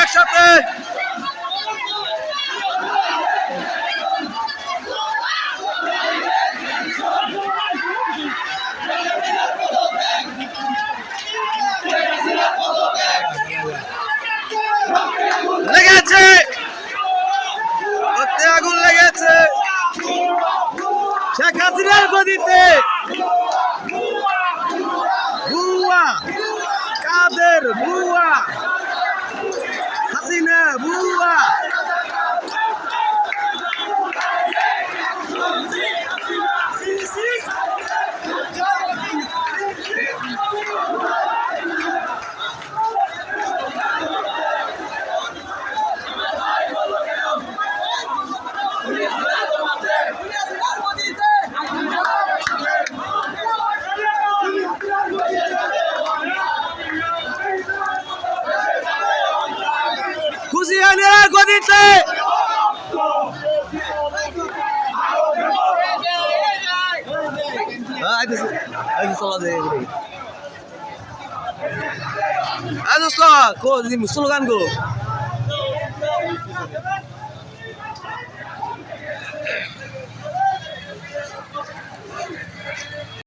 একসাথে। লেগেছে, আগুন লেগেছে শেখ হাসিনার গদিতে। বুয়া কাদের, বুয়া হাসিনা, বুয়া। হুসিয়ানের গদিতে। স্লোগান গো।